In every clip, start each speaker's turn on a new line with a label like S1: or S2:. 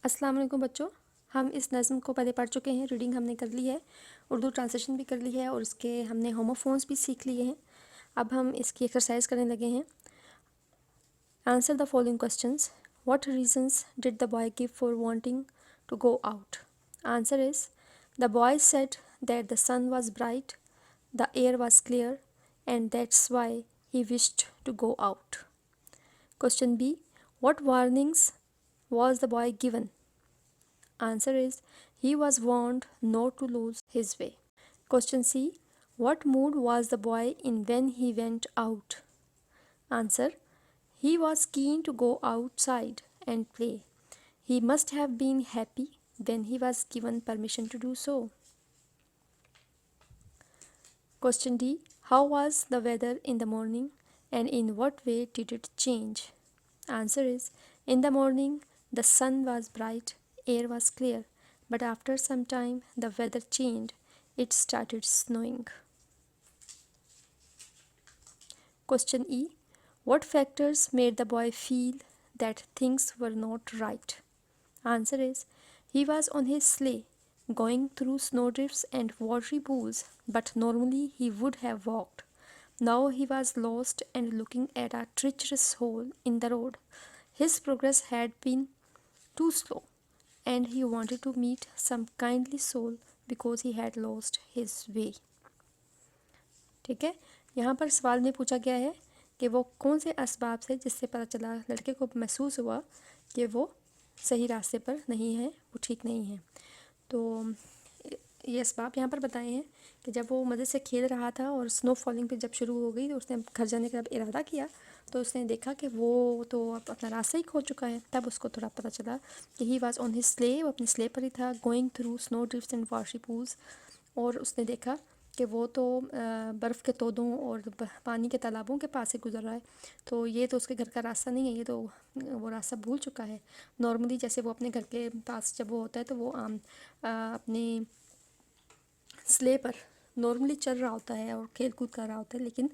S1: अस्सलाम वालेकुम बच्चों, हम इस नज़्म को पहले पढ़ चुके हैं। रीडिंग हमने कर ली है, उर्दू ट्रांसलेशन भी कर ली है और इसके हमने होमोफोन्स भी सीख लिए हैं। अब हम इसकी एक्सरसाइज करने लगे हैं। Answer the following questions. What reasons did the boy give for wanting to go out? Answer is the boy said that the sun was bright, the air was clear and that's why he wished to go out. Question B. What warnings was the boy given? Answer is he was warned not to lose his way. Question C. What mood was the boy in when he went out? Answer. He was keen to go outside and play. He must have been happy when he was given permission to do so. Question D. How was the weather in the morning and in what way did it change? Answer is in the morning the sun was bright, air was clear, but after some time the weather changed. It started snowing. Question E. What factors made the boy feel that things were not right? Answer is he was on his sleigh going through snowdrifts and watery pools, but normally he would have walked. Now he was lost and looking at a treacherous hole in the road. His progress had been too slow, and he wanted to meet some kindly soul because he had lost his way. ठीक है, यहाँ पर सवाल में पूछा गया है कि वो कौन से असबाब से जिससे पता चला, लड़के को महसूस हुआ कि वो सही रास्ते पर नहीं है, वो ठीक नहीं है। तो ये असबाब यहाँ पर बताए हैं कि जब वो मज़े से खेल रहा था और स्नो फॉलिंग पे जब शुरू हो गई तो उसने घर जाने का इरादा किया तो उसने देखा कि वो तो अपना रास्ता ही खो चुका है। तब उसको थोड़ा पता चला कि he was on his sleigh, वो अपने स्ले पर ही था, going through snow drifts and watery pools. और उसने देखा कि वो तो बर्फ़ के तोदों और पानी के तालाबों के पास से गुजर रहा है, तो ये तो उसके घर का रास्ता नहीं है, ये तो वो रास्ता भूल चुका है। नॉर्मली जैसे वो अपने घर के पास जब वो होता है तो वो अपने स्ले पर नॉर्मली चल रहा होता है और खेल कूद कर रहा होता है, लेकिन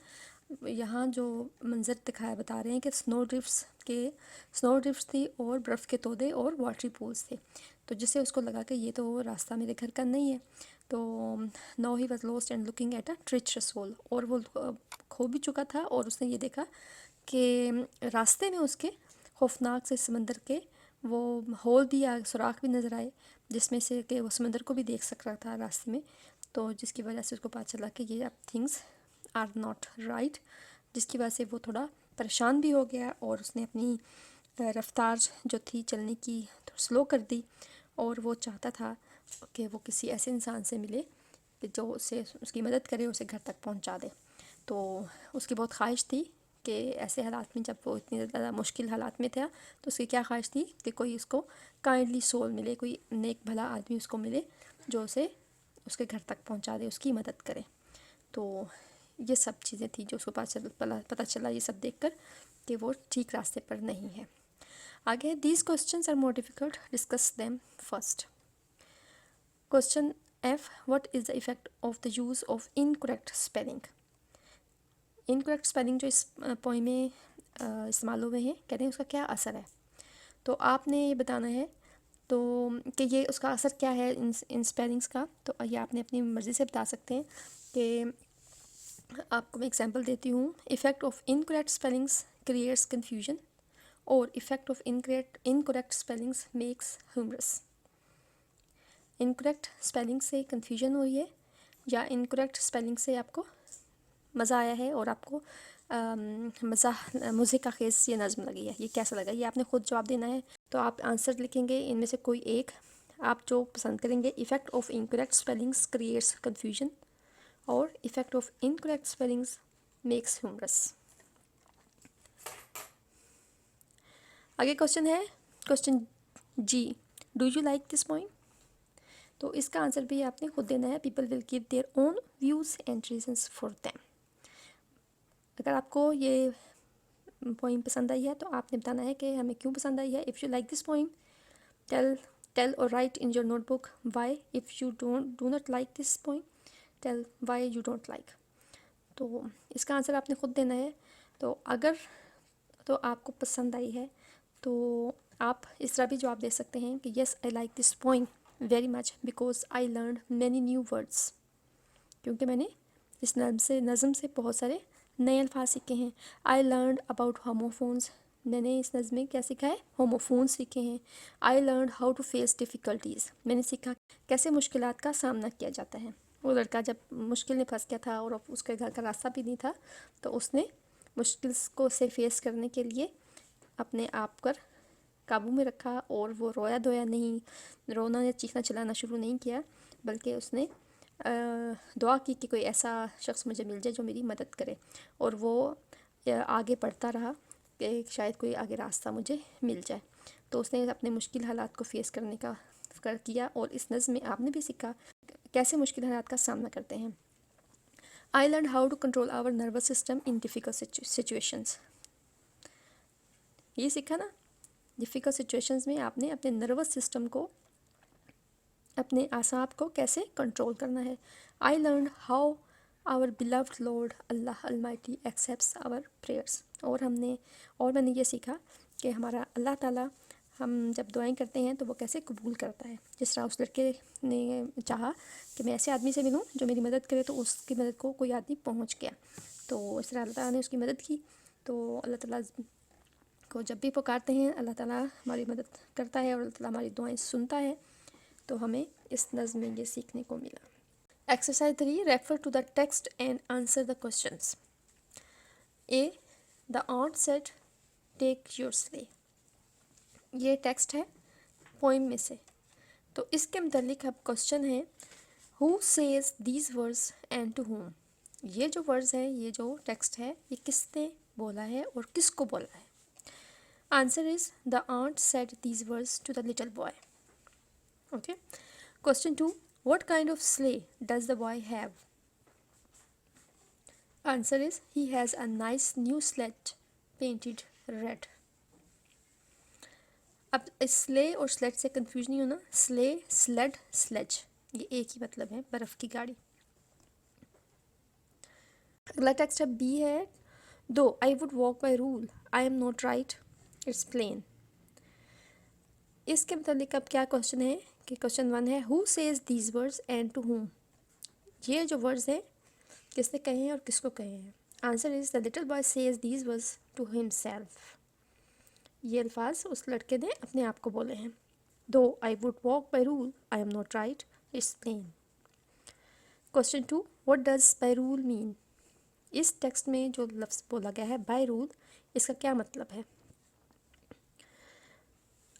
S1: यहाँ जो मंज़र दिखाया बता रहे हैं कि स्नो ड्रिफ्ट्स थी और बर्फ़ के तोदे और वाटरी पूल्स थे, तो जिससे उसको लगा कि ये तो रास्ता मेरे घर का नहीं है। तो now he was lost and looking at a treacherous hole, और वो खो भी चुका था और उसने ये देखा कि रास्ते में उसके खौफनाक से समंदर के वो होल भी सुराख भी नज़र आए, जिसमें से कि वो समंदर को भी देख सक रहा था रास्ते में। तो जिसकी वजह से उसको पता चला कि ये अब थिंग्स आर नॉट राइट, जिसकी वजह से वो थोड़ा परेशान भी हो गया और उसने अपनी रफ्तार जो थी चलने की थोड़ी स्लो कर दी, और वो चाहता था कि वो किसी ऐसे इंसान से मिले कि जो उसकी मदद करे, उसे घर तक पहुंचा दे। तो उसकी बहुत ख्वाहिश थी कि ऐसे हालात में, जब वो इतनी ज़्यादा मुश्किल हालात में था, तो उसकी क्या ख्वाहिश थी कि कोई उसको काइंडली सोल मिले, कोई नेक भला आदमी उसको मिले जो उसे उसके घर तक पहुंचा दे, उसकी मदद करे। तो ये सब चीज़ें थी जो उसको पता चला ये सब देखकर कि वो ठीक रास्ते पर नहीं है। आगे, these questions are more difficult, discuss them first. Question F. What is the effect of the use of incorrect spelling? Incorrect spelling जो इस पोइम में इस्तेमाल हुए हैं, कहते हैं उसका क्या असर है। तो आपने ये बताना है तो कि ये उसका असर क्या है इन स्पेलिंग्स का। तो ये आपने अपनी मर्ज़ी से बता सकते हैं कि आपको मैं एग्जांपल देती हूँ। Effect of incorrect spellings creates confusion, और effect of incorrect spellings makes humorous. Incorrect spelling से कन्फ्यूजन हुई है या इनकरेक्ट स्पेलिंग से आपको मज़ा आया है और आपको मज़े का खेस ये नज़्म लगी है, ये कैसा लगा, ये आपने ख़ुद जवाब देना है। तो आप आंसर लिखेंगे, इनमें से कोई एक आप जो पसंद करेंगे। Effect of incorrect spellings creates confusion, और effect of incorrect spellings makes humorous. आगे क्वेश्चन है question G, do you like this poem? तो इसका आंसर भी आपने खुद देना है। People will give their own views and reasons for them. अगर आपको ये पोइम पसंद आई है तो आपने बताना है कि हमें क्यों पसंद आई है। If you like this poem, tell और write in your notebook why. If you do not like this poem, tell why you don't like. तो इसका आंसर आपने खुद देना है। तो अगर तो आपको पसंद आई है तो आप इस तरह भी जवाब दे सकते हैं कि yes I like this poem very much because I learn many new words, क्योंकि मैंने इस नज़म से बहुत सारे नए अल्फाज सीखे हैं। आई लर्न अबाउट होमोफोन्स, मैंने इस नज़म में क्या सीखा है, होमोफोन्स सीखे हैं। I learn how to face difficulties, मैंने सीखा कैसे मुश्किलात का सामना किया जाता है। वो लड़का जब मुश्किल में फंस गया था और उसके घर का रास्ता भी नहीं था, तो उसने मुश्किल को से फेस करने के लिए अपने आप पर काबू में रखा और वो रोया धोया नहीं, रोना या चीखना चिल्लाना शुरू नहीं किया, बल्कि उसने दुआ की कि कोई ऐसा शख्स मुझे मिल जाए जो मेरी मदद करे, और वो आगे बढ़ता रहा कि शायद कोई आगे रास्ता मुझे मिल जाए। तो उसने अपने मुश्किल हालात को फेस करने का किया, और इस नज़्म में आपने भी सीखा कैसे मुश्किल हालात का सामना करते हैं। I learn how to control our nervous system in difficult situations, ये सीखा ना, डिफ़िकल्ट सिचुएशंस में आपने अपने नर्वस सिस्टम को, अपने आसाब को कैसे कंट्रोल करना है। I learn how our beloved Lord Allah almighty accepts our prayers, और मैंने ये सीखा कि हमारा अल्लाह ताला हम जब दुआएं करते हैं तो वो कैसे कबूल करता है। जिस तरह उस लड़के ने चाहा कि मैं ऐसे आदमी से मिलूं जो मेरी मदद करे, तो उसकी मदद को कोई आदमी पहुंच गया, तो इस तरह अल्लाह ताला ने उसकी मदद की। तो अल्लाह ताला को जब भी पुकारते हैं अल्लाह ताला हमारी मदद करता है और अल्लाह ताला हमारी दुआएं सुनता है। तो हमें इस नज़्म में ये सीखने को मिला। Exercise 3, refer to the text and answer the questions. A, the aunt said take your sleigh, ये टेक्स्ट है पोइम में से, तो इसके मुतालिक अब क्वेश्चन है who says these words and to whom, ये जो वर्ड्स है, ये जो टेक्स्ट है, ये किसने बोला है और किसको बोला है। Answer is the aunt said these words to the little boy. Okay. Question 2. What kind of sleigh does the boy have? Answer is he has a nice new sled painted red. अब slay और slayed से confuse नहीं होना, slay, slayed, sledge, ये एक ही मतलब है, बर्फ़ की गाड़ी। अगला टेक्स्ट अब बी है, though I would walk by rule I am not right it's plain. इसके मतलब अब क्या क्वेश्चन है कि क्वेश्चन 1 है who says these words and to whom, ये जो वर्ड्स हैं किसने कहे हैं और किसको कहे हैं। Answer is the little boy says these words to himself, ये अल्फाज उस लड़के ने अपने आप को बोले हैं। Though I would walk by rule I am not right it's plain. Question 2, what does by rule mean, इस टेक्स्ट में जो लफ्ज़ बोला गया है बाय रूल, इसका क्या मतलब है।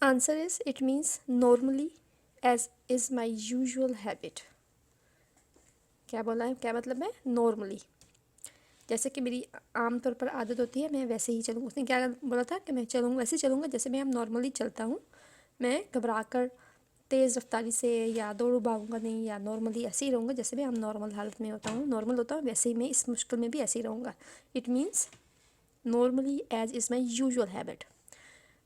S1: Answer is it means normally as is my usual habit. क्या बोला है, क्या मतलब है, नॉर्मली, जैसे कि मेरी आम तौर पर आदत होती है मैं वैसे ही चलूँ। उसने क्या बोला था कि मैं चलूँगा वैसे चलूँगा जैसे मैं नॉर्मली चलता हूँ, मैं घबरा कर तेज़ रफ्तारी से या दौड़ू भागूंगा नहीं, या नॉर्मली ऐसे ही रहूँगा जैसे मैं नॉर्मल हालत में होता हूँ, नॉर्मल होता हूँ वैसे ही मैं इस मुश्किल में भी ऐसे ही रहूँगा। It means normally as is my usual habit.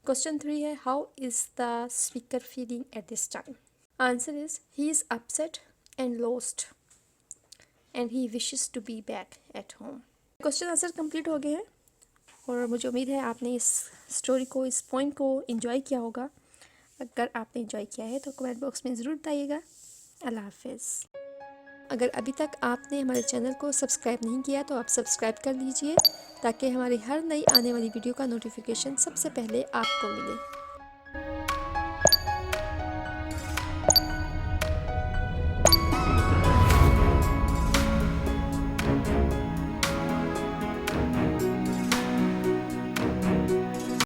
S1: Question 3 है how is the speaker feeling at this time. Answer is he is upset and lost and he wishes to be back at home. Question answer complete हो गए हैं और मुझे उम्मीद है आपने इस स्टोरी को, इस पॉइंट को एंजॉय किया होगा। अगर आपने एंजॉय किया है तो कमेंट बॉक्स में ज़रूर बताइएगा। अल्लाह हाफिज़। अगर अभी तक आपने हमारे चैनल को सब्सक्राइब नहीं किया तो आप सब्सक्राइब कर लीजिए ताकि हमारी हर नई आने वाली वीडियो का नोटिफिकेशन सबसे पहले आपको मिले।